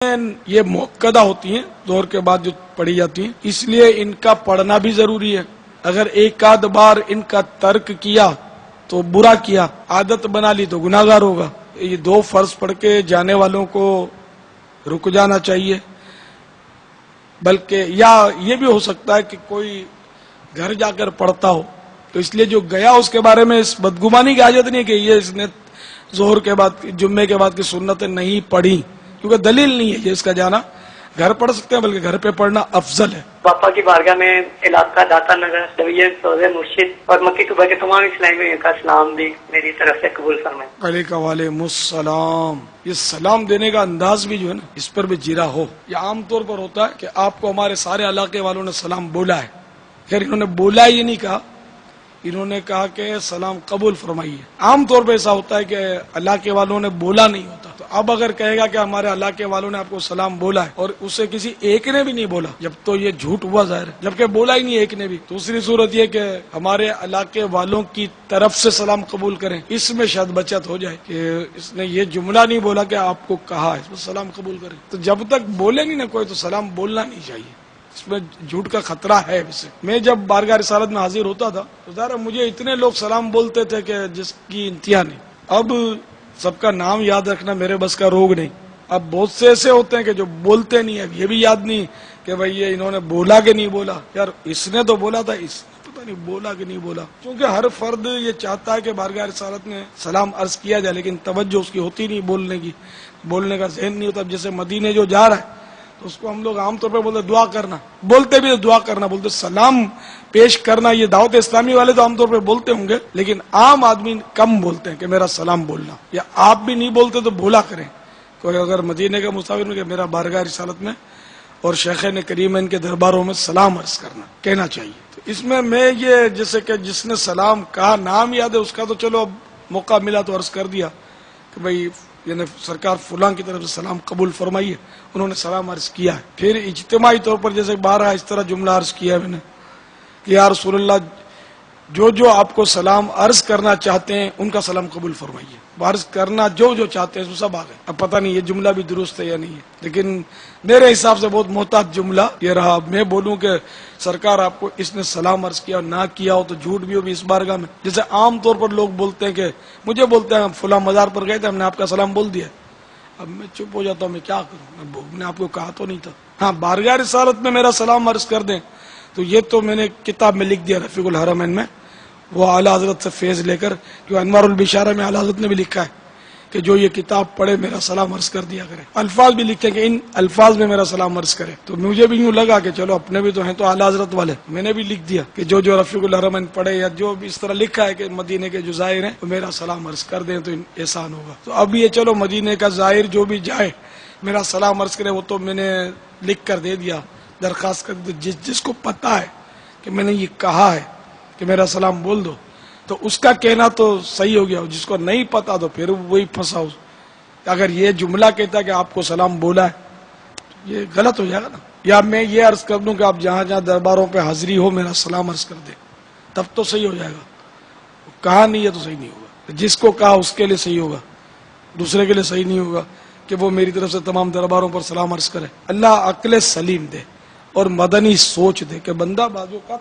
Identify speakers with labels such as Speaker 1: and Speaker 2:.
Speaker 1: یہ موقدہ ہوتی ہیں ظہر کے بعد جو پڑھی جاتی ہیں، اس لیے ان کا پڑھنا بھی ضروری ہے۔ اگر ایک آدھ بار ان کا ترک کیا تو برا کیا، عادت بنا لی تو گناہگار ہوگا۔ یہ دو فرض پڑھ کے جانے والوں کو رک جانا چاہیے، بلکہ یا یہ بھی ہو سکتا ہے کہ کوئی گھر جا کر پڑھتا ہو، تو اس لیے جو گیا اس کے بارے میں اس بدگمانی کی حاجت نہیں کہ یہ اس نے ظہر کے بعد جمعے کے بعد کی سنتیں نہیں پڑھی، کیونکہ دلیل نہیں ہے یہ اس کا جانا۔ گھر پڑھ سکتے ہیں، بلکہ گھر پہ پڑھنا افضل ہے۔
Speaker 2: باپا کی بارگاہ میں علاقہ داتا نگر سویت سوزے مرشد اور مکی طبع کے تمام اسلامی بھائیوں کا سلام بھی میری طرف سے قبول فرمائیں۔
Speaker 1: وعلیکم السلام۔ یہ سلام دینے کا انداز بھی جو ہے نا، اس پر بھی جیرا ہو۔ یہ عام طور پر ہوتا ہے کہ آپ کو ہمارے سارے علاقے والوں نے سلام بولا ہے، خیر انہوں نے بولا یہ نہیں کہا، انہوں نے کہا کہ سلام قبول فرمائیے۔ عام طور پہ ایسا ہوتا ہے کہ علاقے والوں نے بولا نہیں ہوتا، تو اب اگر کہے گا کہ ہمارے علاقے والوں نے آپ کو سلام بولا ہے اور اسے کسی ایک نے بھی نہیں بولا، جب تو یہ جھوٹ ہوا ظاہر ہے، جبکہ بولا ہی نہیں ایک نے بھی۔ دوسری صورت یہ کہ ہمارے علاقے والوں کی طرف سے سلام قبول کریں، اس میں شاید بچت ہو جائے کہ اس نے یہ جملہ نہیں بولا کہ آپ کو کہا ہے، اس میں سلام قبول کریں۔ تو جب تک بولے نہیں نا کوئی تو سلام بولنا نہیں چاہیے، اس میں جھوٹ کا خطرہ ہے۔ ویسے میں جب بارگاہ رسالت میں حاضر ہوتا تھا تو ظاہر مجھے اتنے لوگ سلام بولتے تھے کہ جس کی انتہا نہیں۔ اب سب کا نام یاد رکھنا میرے بس کا روگ نہیں۔ اب بہت سے ایسے ہوتے ہیں کہ جو بولتے نہیں، اب یہ بھی یاد نہیں کہ بھئی یہ انہوں نے بولا کہ نہیں بولا۔ یار اس نے تو بولا تھا، اس نے پتہ نہیں بولا کہ نہیں بولا۔ کیونکہ ہر فرد یہ چاہتا ہے کہ بارگاہ رسالت میں سلام عرض کیا جائے، لیکن توجہ اس کی ہوتی نہیں بولنے کی، بولنے کا ذہن نہیں ہوتا۔ اب جیسے مدینے جو جا رہا ہے تو اس کو ہم لوگ عام طور پہ بولتے دعا کرنا، بولتے بھی دعا کرنا، بولتے سلام پیش کرنا۔ یہ دعوت اسلامی والے تو عام طور پہ بولتے ہوں گے، لیکن عام آدمی کم بولتے ہیں کہ میرا سلام بولنا، یا آپ بھی نہیں بولتے تو بولا کریں۔ کوئی اگر مدینے کا مسافر میں کہ میرا بارگاہ رسالت میں اور شیخین کریمین کے درباروں میں سلام عرض کرنا کہنا چاہیے۔ تو اس میں یہ جیسے کہ جس نے سلام کہا نام یاد ہے اس کا تو چلو اب موقع ملا تو عرض کر دیا کہ بھئی یعنی سرکار فلاں کی طرف سے سلام قبول فرمائیے، انہوں نے سلام عرض کیا ہے۔ پھر اجتماعی طور پر جیسے بارہ اس طرح جملہ عرض کیا ہے میں نے کہ یا رسول اللہ جو آپ کو سلام عرض کرنا چاہتے ہیں ان کا سلام قبول فرمائیے۔ عرض کرنا جو چاہتے ہیں وہ سب آ گئے۔ اب پتہ نہیں یہ جملہ بھی درست ہے یا نہیں ہے، لیکن میرے حساب سے بہت محتاط جملہ یہ رہا۔ اب میں بولوں کہ سرکار آپ کو اس نے سلام عرض کیا نہ کیا ہو تو جھوٹ بھی ہو بھی اس بارگاہ میں، جیسے عام طور پر لوگ بولتے ہیں کہ مجھے بولتے ہیں فلاں مزار پر گئے تھے، ہم نے آپ کا سلام بول دیا۔ اب میں چپ ہو جاتا ہوں، میں کیا کروں، میں نے آپ کو کہا تو نہیں تھا۔ ہاں بارگاہ رسالت میں میرا سلام عرض کر دیں تو یہ تو میں نے کتاب میں لکھ دیا رفیق الحرمین میں، وہ اعلیٰ حضرت سے فیض لے کر، کہ انوار البشارہ میں اعلیٰ حضرت نے بھی لکھا ہے کہ جو یہ کتاب پڑھے میرا سلام عرض کر دیا کرے۔ الفاظ بھی لکھے کہ ان الفاظ میں میرا سلام عرض کرے۔ تو مجھے بھی یوں لگا کہ چلو اپنے بھی تو ہیں تو اعلیٰ حضرت والے، میں نے بھی لکھ دیا کہ جو رفیق الحرمین پڑھے یا جو بھی اس طرح لکھا ہے کہ مدینے کے جو زائر ہیں تو میرا سلام عرض کر دیں تو احسان ہوگا۔ تو اب یہ چلو مدینے کا زائر جو بھی جائے میرا سلام عرض کرے، وہ تو میں نے لکھ کر دے دیا، درخواست کر دی۔ جس کو پتا ہے کہ میں نے یہ کہا ہے کہ میرا سلام بول دو تو اس کا کہنا تو صحیح ہو گیا، جس کو نہیں پتا تو پھر وہی پھنسا۔ اگر یہ جملہ کہتا ہے کہ آپ کو سلام بولا ہے تو یہ غلط ہو جائے گا نا۔ یا میں یہ عرض کر دوں کہ آپ جہاں جہاں درباروں پہ حاضری ہو میرا سلام عرض کر دیں، تب تو صحیح ہو جائے گا۔ کہا نہیں ہے تو صحیح نہیں ہوگا، جس کو کہا اس کے لیے صحیح ہوگا، دوسرے کے لیے صحیح نہیں ہوگا کہ وہ میری طرف سے تمام درباروں پر سلام عرض کرے۔ اللہ عقل سلیم دے اور مدنی سوچ دے کہ بندہ بازو کا